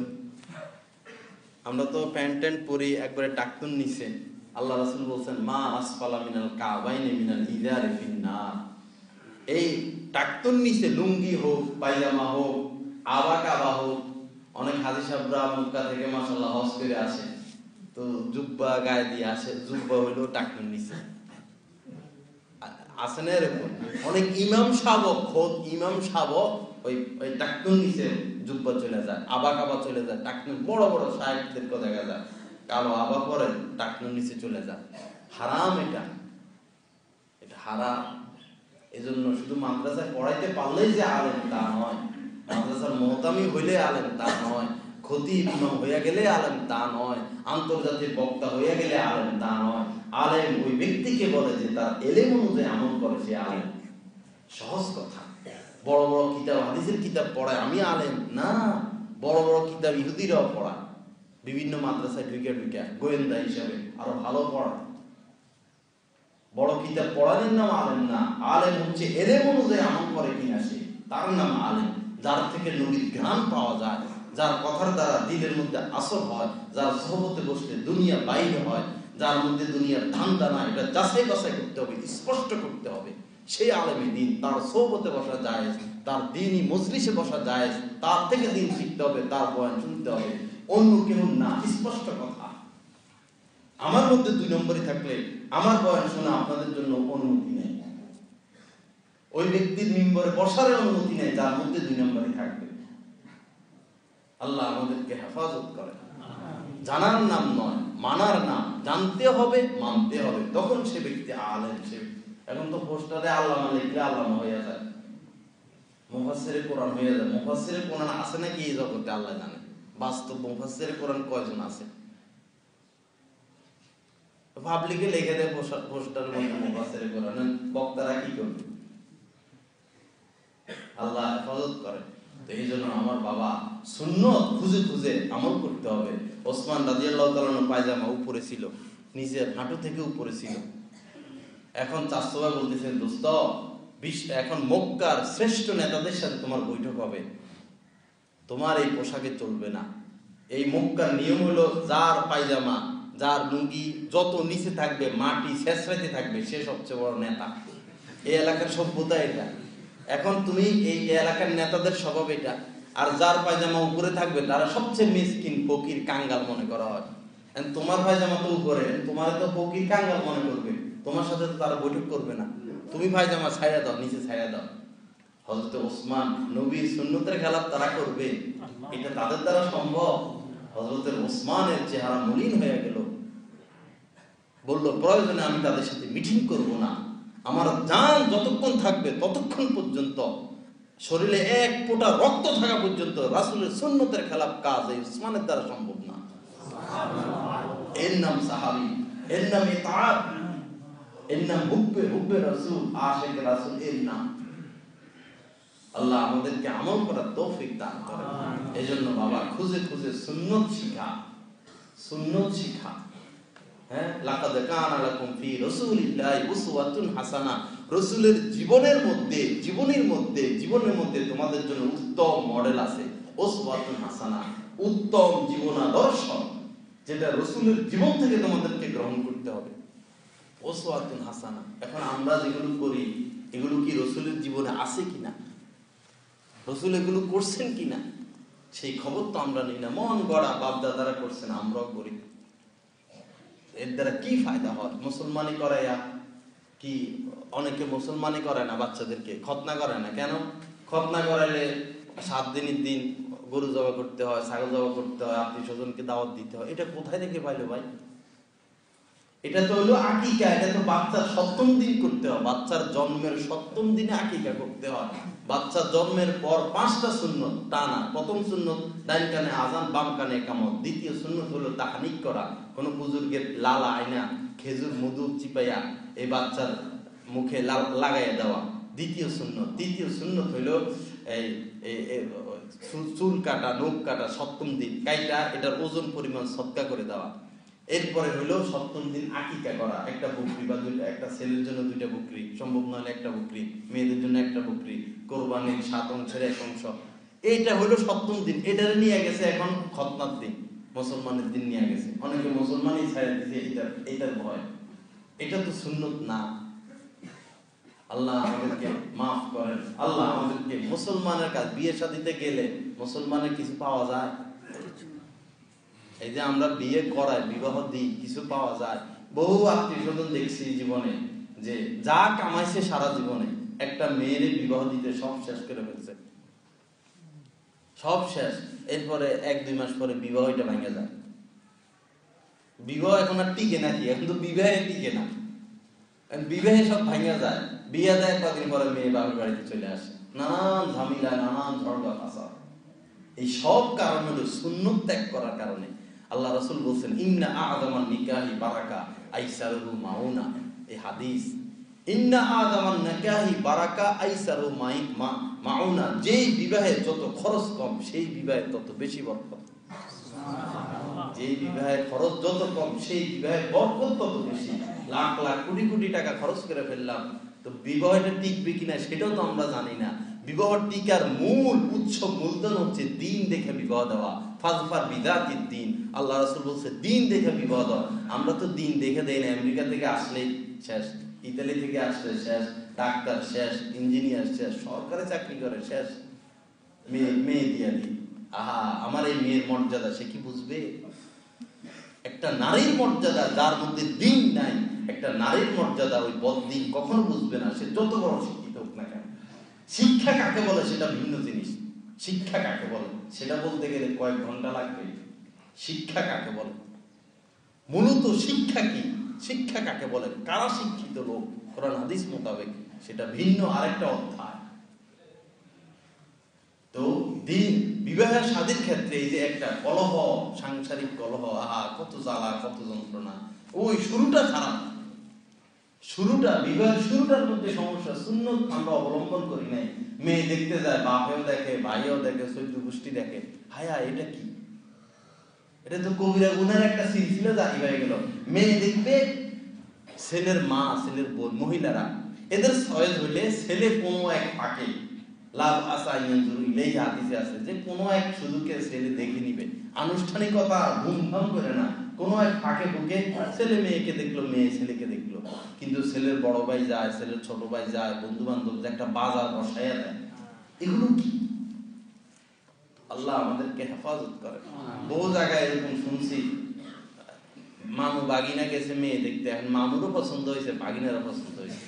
আমরা তো প্যান্ট ট্যান্ট পরি একবারে টাকনুন নিচে। আল্লাহ রাসূল বলছেন, মা আসফালা মিনাল কাবাইনি মিনাল ইজারি ফিন্নার। এই টাকতুন নিচে লুঙ্গি হোক, পায়জামা হোক, আবাকাবা হোক, অনেক হাজি সাহেবরা মক্কা থেকে মাশাআল্লাহ হজ করে আসে, তো জুব্বা গায়ে দিয়ে আসে, জুব্বা হইলো টাকতুন নিচে আসে না এরকম। অনেক ইমাম শাবক, খোদ ইমাম শাবক ওই টাকতুন নিচে জুব্বা চলে যায়, আবাকাবা চলে যায়, টাকতুন বড় বড় শায়েখদেরকে দেখা যায় কালো আবা পরে টাকতুন নিচে চলে যায়। হারাম, এটা হারাম। এজন্য শুধু মাদ্রাসায় পড়াইতে পারলেই যে আলেম তা নয়, মাদ্রাসার মুহতামি হইলে আলেম তা নয়, খতিব ইমাম হইয়া গেলে আলেম তা নয়, আন্তর্জাতিক বক্তা হইয়া গেলে আলেম তা নয়। আলেম ওই ব্যক্তিকে বলে যে তার এলেম অনুযায়ী আমল করে সে আলেম। সহজ কথা। বড় বড় কিতাব, হাদিসের কিতাব পড়ায় আমি আলেম না, বড় বড় কিতাব ইহুদিরাও পড়ায়, বিভিন্ন মাদ্রাসায় ঢুকে গোয়েন্দা হিসাবে আরো ভালো পড়ান। বড় কিতাব পড়ানোর নাম আলেম না, আলেম হচ্ছে এলেম অনুযায়ী আমল করে কিনা সে, তার নাম আলেম। যার থেকে নবীর জ্ঞান পাওয়া যায়, যার কথার দ্বারা দিলের মধ্যে আসর হয়, যার সহবতে বসলে দুনিয়া বাইরে হয়, যার মধ্যে দুনিয়ার ধান্দা না, এটা যাচাই বাছাই করতে হবে, স্পষ্ট করতে হবে। সেই আলেমী দিন, তার সহবতে বসা যায়, তার দিনই মজলিসে বসা যায়, তার থেকে দিন শিখতে হবে, তার বয়ান শুনতে হবে, অন্য কেউ না। স্পষ্ট কথা। আমার মধ্যে 2 নম্বরই থাকলে আমার বয়ান শোনা আপনাদের জন্য অনুমতি নেই, ওই ব্যক্তির মিম্বরে বসার অনুমতি নেই যার মধ্যে 2 নম্বরই থাকবে। আল্লাহ আমাদেরকে হেফাজত করে। জানার নাম নয়, মানার নাম। জানতে হবে, মানতে হবে, তখন সে ব্যক্তি আলেম। সে এখন তো পোস্টারে আল্লামা লিখলে আল্লামা হয়ে যায়, মুফাসসিরে কোরআন হয়ে যায়। মুফাসসিরে কোরআন আছে নাকি এই জগতে আল্লাহ জানে। বাস্তব মুফাসসিরে কোরআন কয়জন আছে? পাবলিকে লিখে দেয় পোস্টারের মধ্যে মুফাসসিরে কোরআন, বক্তারা কি করবে? আল্লাহ হেফাজত করে। তো এই জন্য আমার বাবা সুন্নত খুঁজে খুঁজে আমল করতে হবে। ওসমান রাদিয়াল্লাহু তাআলা পায়জামা উপরে ছিল, নিজের হাঁটু থেকে উপরে ছিল। এখন চাচা বলতেছেন, দোস্ত এখন মক্কার শ্রেষ্ঠ নেতাদের সাথে তোমার বৈঠক হবে, তোমার এই পোশাকে চলবে না। এই মক্কার নিয়ম হলো যার পায়জামা, যার লুঙ্গি যত নিচে থাকবে, মাটি ছেঁচড়াইতে থাকবে, সে সবচেয়ে বড় নেতা। এই এলাকার সভ্যতা এটা। এখন তুমি এই এলাকার নেতাদের স্বভাব এটা, আর যার পায়জামা উপরে থাকবে তারা সবচেয়ে মিসকিন, ফকির, কাঙ্গাল মনে করা হয়। তোমার পায়জামা তো উপরে, তোমার তো ফকির কাঙ্গাল মনে করবে, তোমার সাথে তো তারা বৈঠক করবে না। তুমি পায়জামা ছাইড়া দাও, নিচে ছাইড়া দাও। হযরত ওসমান নবীর সুন্নতের খেলাফ তারা করবে, এটা তাদের দ্বারা সম্ভব? হযরত ওসমানের চেহারা মলিন হয়ে গেল, বলল প্রয়োজনে আমি তাদের সাথে মিটিং করব না, আমার জান যতক্ষণ থাকবে ততক্ষণ পর্যন্ত, শরীরে এক ফোঁটা রক্ত থাকা পর্যন্ত রাসূলের সুন্নতের খেলাফ কাজ এই ওসমানের দ্বারা সম্ভব না। এর নাম সাহাবী, এর নাম ইতাআত, এর নাম হুব্বে রাসূল, আশিক রাসূল, এর নাম। আল্লাহ আমাদেরকে আমল করার তৌফিক দান করেন। এজন্য বাবা খুঁজে খুঁজে সুন্নত শিখা, সুন্নত শিখা। হ্যাঁ, লাকাদ কানা লাকুম ফি রাসূলিল্লাহি উসওয়াতুন হাসানা। রাসূলের জীবনের মধ্যে তোমাদের জন্য উত্তম মডেল আছে। উসওয়াতুন হাসানা, উত্তম জীবনাদর্শ, যেটা রাসূলের জীবন থেকে তোমাদেরকে গ্রহণ করতে হবে। উসওয়াতুন হাসানা। এখন আমরা যেগুলো করি এগুলো কি রাসূলের জীবনে আছে কিনা, রাসূল এগুলো করছেন কিনা, সেই খবর তো আমরা নিই না। মন গড়া বাপ দাদারা করছেন, আমরাও করি। এর দ্বারা কি ফায়দা হয়? মুসলমানি করাইয়া কি অনেকে মুসলমানি করায় না, বাচ্চাদেরকে খতনা করায় না। কেন? খতনা করাইলে 7 দিনের দিন গরু জবাই করতে হয়, ছাগল জবাই করতে হয়, আত্মীয় স্বজনকে দাওয়াত দিতে হয়। এটা কোথায় থেকে পাইলো ভাই? এটা তো হলো আকিকা, এটা তো বাচ্চার 7ম দিন করতে হয়, বাচ্চার জন্মের 7ম দিনে আকিকা করতে হয়। বাচ্চার জন্মের পর 5টা সুন্নত টানা। প্রথম সুন্নত ডান কানে আযান, বাম কানে ইকামত। দ্বিতীয় সুন্নত হলো তাহনিক করা, কোন বুজুর্গের লালা আয়না খেজুর মধু চিপাইয়া এই বাচ্চার মুখে লাগাইয়া দেওয়া, দ্বিতীয় সুন্নত। তৃতীয় সুন্নত হলো এই চুল কাটা, নখ কাটা 7ম দিন কাইটা এটার ওজন পরিমাণ সদকা করে দেওয়া। এরপরে হলো 7ম দিন আকিকা করা, একটা বকরি বা দুইটা, একটা ছেলের জন্য 2টা বকরি, সম্ভব না হলে একটা বকরি, মেয়েদের জন্য একটা বকরি, কোরবানির 7 অংশের 1 অংশ। এইটা হলো 7ম দিন। এটারে নিয়ে গেছে এখন খতনার দিন, মুসলমানের দিন নিয়ে গেছে। অনেকে মুসলমানই ছাড়া দিয়েছে এইটার ভয়। এটা তো সুন্নত না। আল্লাহ আমাদেরকে মাফ করেন। আল্লাহ আমাদেরকে মুসলমানের কাজ, বিয়ে শাদীতে গেলে মুসলমানের কিছু পাওয়া যায়? এই যে আমরা বিয়ে করাই, বিবাহ দিই, কিছু পাওয়া যায়? বহু আত্মীয় স্বজন দেখছি জীবনে যে যা কামাইছে সারা জীবনে একটা মেয়ের বিবাহ দিতে সব শেষ করে ফেলছে, সব শেষ। এরপরে 1-2 মাস পরে বিবাহটা ভেঙে যায়। বিবাহ এখন আর টিকে নাকি? এখন তো বিবাহে টিকে না, বিবাহে সব ভেঙে যায়। বিয়ে দেয়, কদিন পরে মেয়ে বাবার বাড়িতে চলে আসে, নানান ঝামেলা, নানান ঝগড়া ফাসাদ। এই সব কারণ হলো সুন্নত ত্যাগ করার কারণে। আল্লাহ রাসূল বলেন, ইন্না আ'যামান নিকাহি বারাকা আইসারু মাউনা। এই হাদিস, ইন্না আ'যামান নিকাহি বারাকা আইসারু মাউনা। যেই বিবাহে যত খরচ কম, সেই বিবাহে তত বেশি বরকত। যে বিবাহের খরচ যত কম সেই বিবাহের বরকত তত বেশি। লাখ লাখ কোটি কোটি টাকা খরচ করে ফেললাম, তো বিবাহটা টিকবে কিনা সেটাও তো আমরা জানি না। বিবাহ টিকার মূল উৎস মূলধন হচ্ছে দিন দেখে বিবাহ দেওয়া। ফাজফার বিদাতির দিন, আল্লাহ রাসূল বলছে দিন দেখে বিবাহ দেওয়া। আমরা তো দিন দেখে দেই না। আমেরিকা থেকে আসলেই শেষ, ইতালি থেকে আসলে শেষ, ডাক্তার শেষ, ইঞ্জিনিয়ার শেষ, সরকারি চাকরি করে শেষ, মেয়ে দিয়া দিই। আহা, আমার এই মেয়ের মর্যাদা সে কি বুঝবে? একটা নারীর মর্যাদা যার মধ্যে দিন নাই, একটা নারীর মর্যাদা ওই বদ্দিন কখনো বুঝবে না, সে যত বড় শিক্ষিত হোক না কেন। শিক্ষা কাকে বলে সেটা ভিন্ন জিনিস। শিক্ষা কাকে বলে সেটা বলতে গেলে কয়েক ঘন্টা লাগবে। শিক্ষা কাকে বলে, মূলত শিক্ষা কি, শিক্ষা কাকে বলে, কারা শিক্ষিত লোক কোরআন হাদিস মোতাবেক, সেটা ভিন্ন আরেকটা অধ্যায়। তো দিন বিবাহের শাদীর ক্ষেত্রে এই যে একটা কলহ, সাংসারিক কলহ, আহা কত জ্বালা, কত যন্ত্রণা, ওই শুরুটা খারাপ। শুরুটা, বিবাহের শুরুটার মধ্যে সমস্যা। সুন্নত আমরা অবলম্বন করি নাই। মেয়ে দেখতে যায়, বাপেও দেখে, ভাইও দেখে, চৈদ্য গোষ্ঠী দেখে। হায়া, এটা কি? এটা তো কবিরা গুনার একটা সিলসিলা জারি হয়ে গেল। মেয়ে দেখবে, ছেলের মা, ছেলের বোন, মহিলারা এদের সয়েজ হইলে ছেলে কোনো এক ফাঁকে লাভ আসা ইলেই হাদিসে আছে যে কোনো এক সুযোগে ছেলে দেখে নিবে। আনুষ্ঠানিকতা ধুমধাম করে না, কোনো এক ফাঁকে ঢুকে ছেলে মেয়েকে দেখলো, মেয়ে ছেলেকে দেখলো। কিন্তু ছেলের বড় ভাই যায়, ছেলের ছোট ভাই যায়, বন্ধু বান্ধব একটা বাজার বসাইয়া দেয়। এগুলো কি? আল্লাহ আমাদেরকে হেফাজত করে। বহু জায়গায় এরকম শুনছি, মামু বাগিনা গেছে মেয়ে দেখতে, এখন মামুরও পছন্দ হয়েছে, বাগিনারও পছন্দ হয়েছে।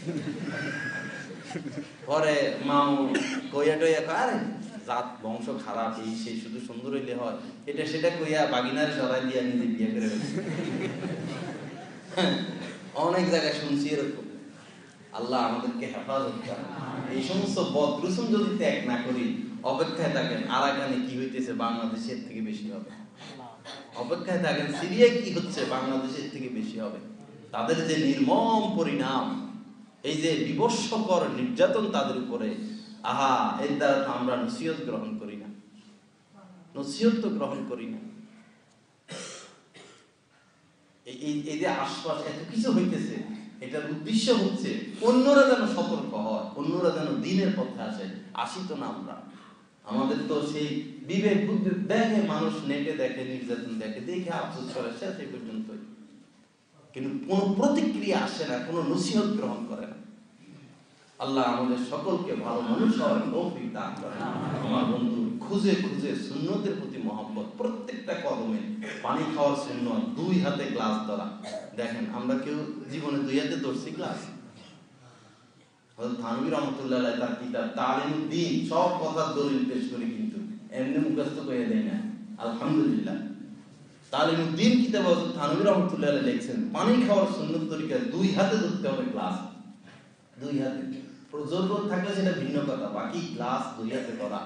পরে মামু কইয়া টইয়া আরে জাত বংশ খারাপ, এই সেই শুধু সুন্দর হইলে হয়, এটা সেটা কইয়া বাগিনার সরাই দিয়া নিজে বিয়ে করে ফেলছে। অনেক জায়গায় শুনছি এরকম। আল্লাহ আমাদেরকে হেফাজত করে। এই সমস্ত বদরুসুম যদি ত্যাগ না করি, অপেক্ষায় থাকেন আরাকানে কি হইতেছে বাংলাদেশের থেকে বেশি হবে। অপেক্ষায় থাকেন সিরিয়ায় কি হচ্ছে বাংলাদেশের থেকে বেশি হবে। তাদের যে নির্মম পরিণাম, এই যে বিবস্বকর নির্যাতন তাদের উপরে, আহা, এর দ্বারা তো আমরা নসিহত গ্রহণ করি না, নসিহত তো গ্রহণ করি না। এই যে আশপাশ এত কিছু হইতেছে, এটার উদ্দেশ্য হচ্ছে অন্যরা যেন সতর্ক হয়, অন্যরা যেন দিনের পথে আসে। আসি তো না আমরা। আমাদের তো সেই বিবেক বুদ্ধি দেখে, মানুষ নেটে দেখে, নির্যাতন দেখে, দেখে আফসোস করে, শেষ এই পর্যন্তই। কিন্তু কোন প্রতিক্রিয়া আসে না, কোন নসিহত গ্রহণ করে না। আল্লাহ আমাদের সকলকে ভালো মানুষ হওয়ার তৌফিক দান করেন। আমার বন্ধু, খুঁজে খুঁজে সুন্নতের প্রতি মহব্বত, প্রত্যেকটা কদমে পানি খাওয়ার সুন্নত, 2 হাতে গ্লাস ধরা। দেখেন আমরা কেউ জীবনে 2 হাতে ধরছি গ্লাস? হযরত থানভী রাহমাতুল্লাহ আলাইহি তার কিতাব তালিমুদ্দিন সব কথার দলিল পেশ করে, কিন্তু এমনি মুখস্থ করে দেয় না। আলহামদুলিল্লাহ, তালিমুদ্দিন কিতাব হযরত থানভী রাহমাতুল্লাহ আলাইহি লিখছেন পানি খাওয়ার সুন্নত তরিকা 2 হাতে ধরতে হবে গ্লাস। 2 হাতে জরুরত থাকলে সেটা ভিন্ন কথা, বাকি গ্লাস 2 হাতে ধরা,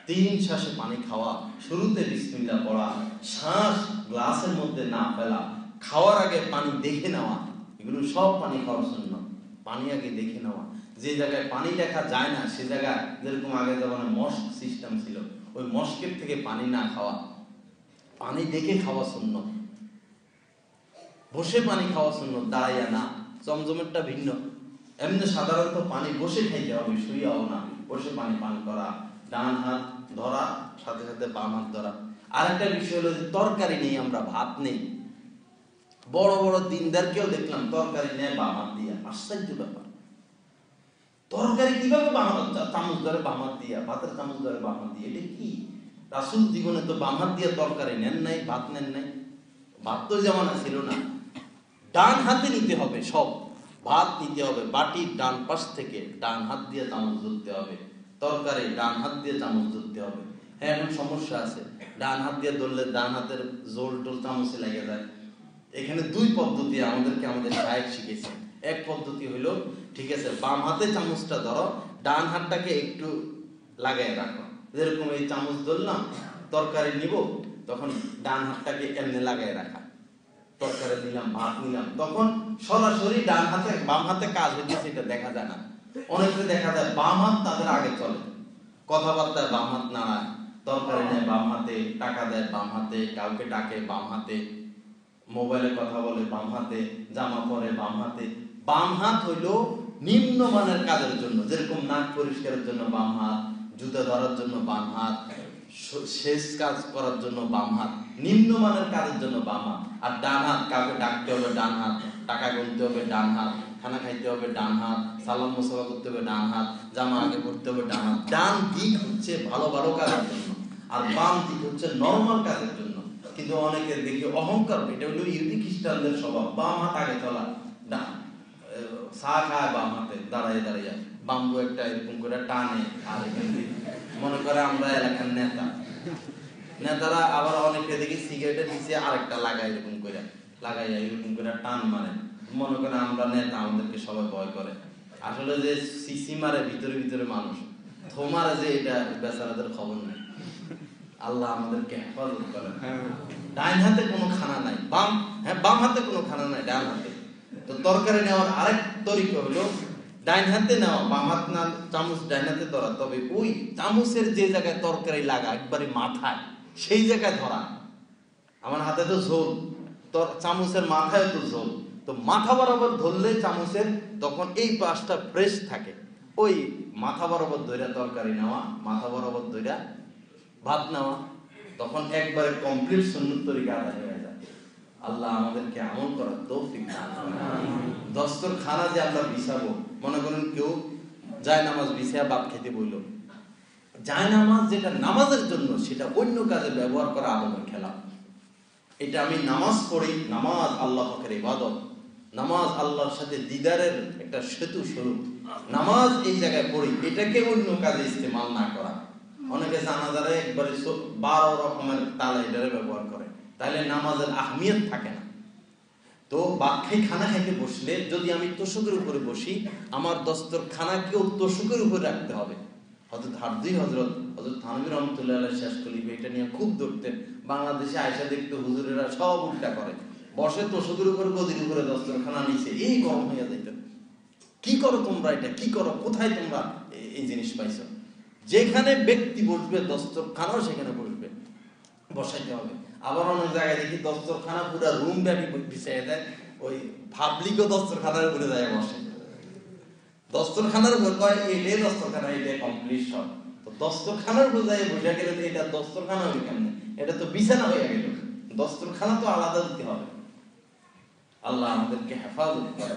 3 শ্বাসে পানি খাওয়া, শুরুতে বিসমিল্লাহ পড়া, শ্বাস গ্লাসের মধ্যে না ফেলা, খাওয়ার আগে পানি দেখে নেওয়া, এগুলো সব পানি খাওয়ার সুন্নত। পানি আগে দেখে নেওয়া। যে জায়গায় পানি দেখা যায় না সে জায়গায়, যেরকম আগে জামানায় মস্ক সিস্টেম ছিল, ওই মস্কের থেকে পানি না খাওয়া, পানি দেখে খাওয়া সুন্নত। বসে পানি খাওয়া সুন্নত, দাঁড়াইয়া না। জমজমেরটা ভিন্ন। এমনি সাধারণত পানি বসে খাইতে হবে, শুইয়াও না, বসে পানি পান করা, ডান হাত ধরা, সাথে সাথে বাম হাত ধরা। আর একটা বিষয় হলো যে তরকারি নেই, আমরা ভাত নেই। বড় বড় দিনদারকেও দেখলাম তরকারি নেয় বাম হাত দিয়া। আশ্চর্য ব্যাপার, তরকারি কিভাবে বাম হাত, চামচ ধরে বাম হাত দিয়া, ভাতের চামচ ধরে বাম হাত দিয়ে, এটা কি? রাসূল জীবনে তো বাম হাত দিয়ে তরকারি নেন নাই, ভাত নেন নাই। ভাত তো জামানা ছিল না, ডান হাতে নিতে হবে সব। ভাত নিতে হবে বাটির ডান পাশ থেকে, ডান হাত দিয়ে চামচ ধরতে হবে। তরকারি ডান হাত দিয়ে চামচ ধরতে হবে। হ্যাঁ, এখন সমস্যা আছে, ডান হাত দিয়ে ধরলে ডান হাতের জোল টোল চামচে লেগে যায়। এখানে 2 পদ্ধতি আমাদেরকে আমাদের শায়েখ শিখেছে। এক পদ্ধতি হলো, ঠিক আছে, বাম হাতে চামচটা ধরো, ডান হাতটাকে একটু লাগাই রাখো। যেরকম এই চামচ ধরলাম, তরকারি নিব, তখন ডান হাতটাকে এমনি লাগাই রাখা। তরকারি নিলাম, ভাত নিলাম, তখন সরাসরি ডান হাতে বাম হাতে কাজ হইতেছে, এটা দেখা যায় না। অনেকে দেখা যায় বাম হাত তাদের আগে চলে, কথাবার্তায় বাম হাত নাড়ায়, তরকারি নেয় বাম হাতে, টাকা দেয় বাম হাতে, কাউকে ডাকে বাম হাতে, মোবাইলে কথা বলে বাম হাতে, জামা পরে বাম হাতে। বাম হাত হইল নিম্নমানের কাজের জন্য, যেরকম নাক পরিষ্কারের জন্য বাম হাত, জুতা ধরার জন্য বাম হাত, শেষ কাজ করার জন্য বাম হাত, নিম্নমানের কাজের জন্য বাম হাত। আর ডান হাত, কাউকে ডাকতে হবে ডান হাত, টাকা গুনতে হবে ডান হাত, খানা খাইতে হবে ডান হাত, সালাম মুসাফা করতে হবে ডান হাত, জামা আগে পড়তে হবে ডান হাত। ডান দিক হচ্ছে ভালো ভালো কাজের জন্য, আর বাম দিক হচ্ছে নরমাল কাজের জন্য। কিন্তু অনেকের দেখি অহংকার, এটা হলো ইহুদি খ্রিস্টানদের স্বভাব, বাম হাত আগে চলা, চা খায় বাম হাতে দাঁড়ায় দাঁড়িয়ে, বাম্বু একটা এরকম করে টানে, আর এখানে মনে করে আমরা এলাকার নেতা। নেতারা আবার অনেকে দেখি সিগারেটের নিচে আরেকটা লাগায়, এরকম করে লাগাইয়া এরকম করে টান মারে, মনে করে আমরা নেতা, আমাদেরকে সবাই ভয় করে। আসলে যে সিসি মারে ভিতরে ভিতরে মানুষ, থোমারে যে এটা বেচারাদের খবর নাই। আল্লাহ আমাদেরকে হেফাজত করে। ডাইন হাতে কোনো খানা নাই, বাম হাতে কোনো খানা নাই, ডান হাতে। তো তরকারি নেওয়ার আরেক তরিকা হলো ডাইন হাতে নেওয়া, বাম হাত না, চামচ ডাইন হাতে ধরা, তবে ওই চামচের যে জায়গায় তরকারি লাগা একবারে মাথায়, সেই জায়গায় ধরা। আমার হাতে তো ঝোল, তোর চামচের মাথায় তো ঝোল, তো মাথা বরাবর ধরলে চামচের তখন এই পাশটা ফ্রেশ থাকে। ওই মাথা বরাবর ধরে তরকারি নেওয়া, মাথা বরাবর ধরে ভাত নেওয়া, তখন একবারে কমপ্লিট সুন্নত তরিকা আদায় হয়ে যায়। আল্লাহ আমাদেরকে আমল করার তৌফিক দান করেন। দস্তরখানা যে আমরা বিছাবো, মনে করেন কেউ জায়নামাজ বিছায়া ভাত খেতে বইল, জায়নামাজ যেটা নামাজের জন্য, সেটা অন্য কাজে ব্যবহার করা আদমের খেলা। এটা আমি নামাজ পড়ি, নামাজ আল্লাহ পাকের ইবাদত, নামাজ আল্লাহর সাথে দিদারের একটা সেতু স্বরূপ, নামাজ এই জায়গায় পড়ি, এটাকে অন্য কাজে ইস্তেমাল না করা। অনেকে জানাজারে একবারে 12 রকমের তালা এটারে ব্যবহার করে, তাহলে নামাজের আহমিয়ত থাকে না। তো বাক্যে খানা খাইতে বসলে যদি আমি তোষকের উপরে বসি, আমার দস্তরখানাকেও তোষকের উপরে রাখতে হবে। হযরত হযরত থানভী রহমাতুল্লাহ আলাইহি শেষ খলিফা এটা নিয়ে খুব ধরতেন। বাংলাদেশে আয়সা দেখতে হুজুরেরা সব উল্টা করে, বসে তোষকের উপরে, গদির উপরে, দস্তরখানা নিচে, এই গরম হইয়া যাইতেন। কি করো তোমরা, এটা কি করো, কোথায় তোমরা এই জিনিস পাইছো? যেখানে ব্যক্তি বসবে দস্তরখানাও সেখানে বসবে, বসাইতে হবে। আবার অনেক জায়গায় দেখি দস্তরখানা পুরো রুম ব্যাপী বিছাইয়া দেয়, ওই পাবলিকও দস্তরখানার উপরে যায় বসে, দস্তরখানার উপর কয় এটাই দস্তরখানা, এটাই কমপ্লিট সব। তো দস্তরখানার উপর যায় বসে গেলে তো এটা দস্তরখানা হবে কেমনে? এটা তো বিছানা হয়ে গেল, দস্তরখানা তো আলাদা দিতে হবে। আল্লাহ আমাদেরকে হেফাজত করে,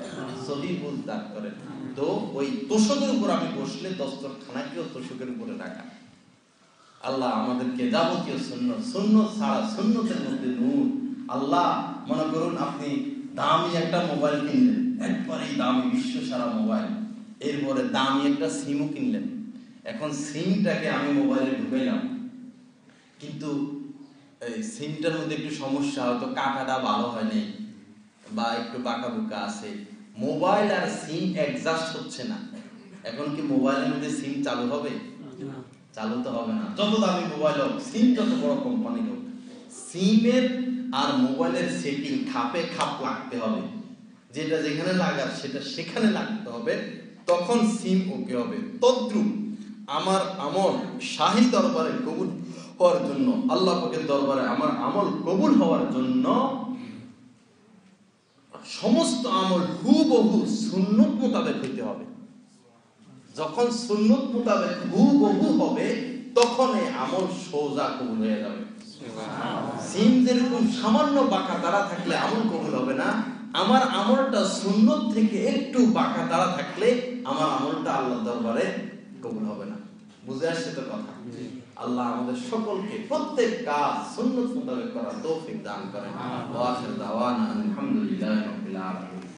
সহিহ বুঝ দান করেন। তো ওই তোষকের উপর আমি বসলে দস্তরখানাকেও তোষকের উপরে রাখা। আল্লাহ আমাদেরকে যাবতীয় সুন্নত ছাড়া, সুন্নতের মধ্যে নূর। আল্লাহ মনে করুন আপনি দামি একটা মোবাইল কিনলেন, একবারেই দামি বিশ্ব সারা মোবাইল, এরপরে দামি একটা সিমও কিনলেন। এখন সিমটাকে আমি মোবাইলে ঢুকাইলাম, কিন্তু এই সিমটার মধ্যে একটু সমস্যা, হয়তো কাটাটা ভালো হয় নাই বা একটু বাঁকা বুকা আছে, মোবাইল আর সিম অ্যাডজাস্ট হচ্ছে না। এখন কি মোবাইলের মধ্যে সিম চালু হবে? চালু তো হবে না। যত দামি মোবাইল হোক, সিম যত বড় কোম্পানি হোক, সিমের আর মোবাইলের সেটিং খাপে খাপ লাগতে হবে। যেটা যেখানে লাগার সেটা সেখানে লাগতে হবে, তখন সিম ওকে হবে। তদ্রুপ আমার আমল শাহী দরবারে কবুল হওয়ার জন্য, আল্লাহ পাকের দরবারে আমার আমল কবুল হওয়ার জন্য সমস্ত আমল হুবহু সুন্নত মোতাবেক হইতে হবে। যখন সুন্নত মোতাবেক হুবহু হবে, তখন এই আমল সোজা কবুল হয়ে যাবে। সিম যেরকম সামান্য বাঁকা তারা থাকলে আমল কবুল হবে না, আমার আমলটা সুন্নত থেকে একটু বাঁকা তারা থাকলে আমার আমলটা আল্লাহর দরবারে কবুল হবে না। বুঝে আসছে তো কথা? আল্লাহ আমাদের সকলকে প্রত্যেক কাজ সুন্নত মোতাবেক করার তৌফিক দান করেন। ওয়া আখিরু দাওয়ানা আলহামদুলিল্লাহি রাব্বিল আলামিন।